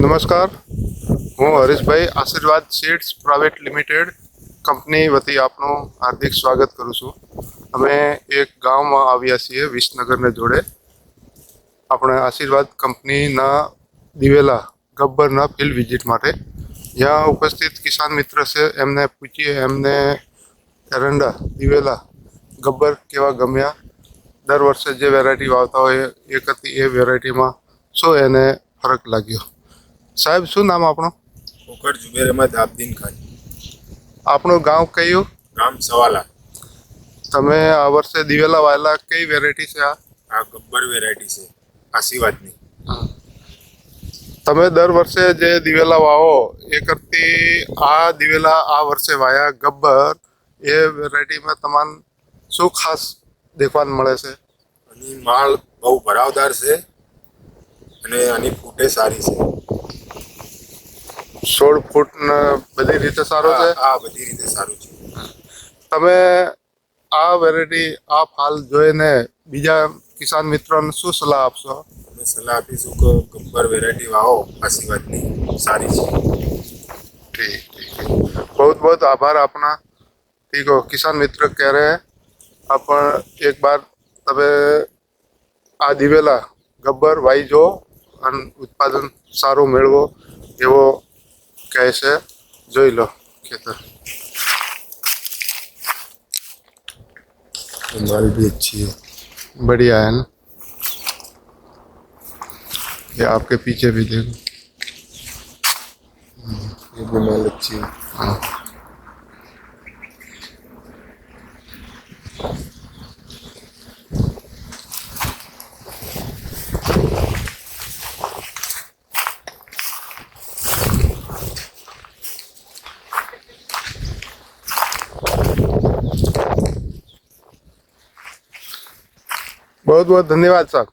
નમસ્કાર, હું હરીશભાઈ આશીર્વાદ સીડ્સ પ્રાઇવેટ લિમિટેડ કંપની વતી આપનું હાર્દિક સ્વાગત કરું છું. અમે એક ગામમાં આવ્યા છીએ વિસનગરને જોડે. આપણે આશીર્વાદ કંપનીના દિવેલા ગબ્બરના ફિલ્ડ વિઝિટ માટે જ્યાં ઉપસ્થિત કિસાન મિત્ર છે એમને પૂછીએ એમને એરંડા દિવેલા ગબ્બર કેવા ગમ્યા, દર વર્ષે જે વેરાયટી વાવતા હોય એ કરતી એ વેરાયટીમાં શું એને ફરક લાગ્યો. સાહેબ, શું નામ આપણું? કોકડ જુબેર અહેમદ આબદીન ખાન. આપણું ગામ કયું? ગામ સવાલા. તમે આ વર્ષે દિવેલા વાયેલા, કઈ વેરાયટી છે આ? આ ગબ્બર વેરાયટી છે આશીર્વાદની. તમે દર વર્ષે જે દિવેલા વાવો એ કરતી આ દિવેલા આ વર્ષે વાયા ગબ્બર એ વેરાયટીમાં તમને શું ખાસ દેખવાનું મળે છે? આની માળ બહુ ભરાવદાર છે અને આની ફૂટે સારી છે. 16 ફૂટ ને બધી રીતે સારો છે. આ બધી રીતે સારું છે. તમે આ વેરાયટી આ ફાલ જોઈને બીજા કિસાન મિત્રોને શું સલાહ આપશો? અમે સલાહ આપીશું કે ગબ્બર વેરાયટી વાવો, આશીર્વાદની સારી છે. ठीक बहुत बहुत आभार अपना. ठीक हो किसान मित्र कह रहे हैं अपन एक बार तबे आ दिवेला गब्बर वाई जो અને ઉત્પાદન સારું મેળવો એવો કહે છે. જોઈ લો ખેતર. माल भी अच्छी है, बढ़िया है ना. ये आपके पीछे भी देखो. ये भी माल अच्छी है. हाँ. बहुत बहुत धन्यवाद साहब.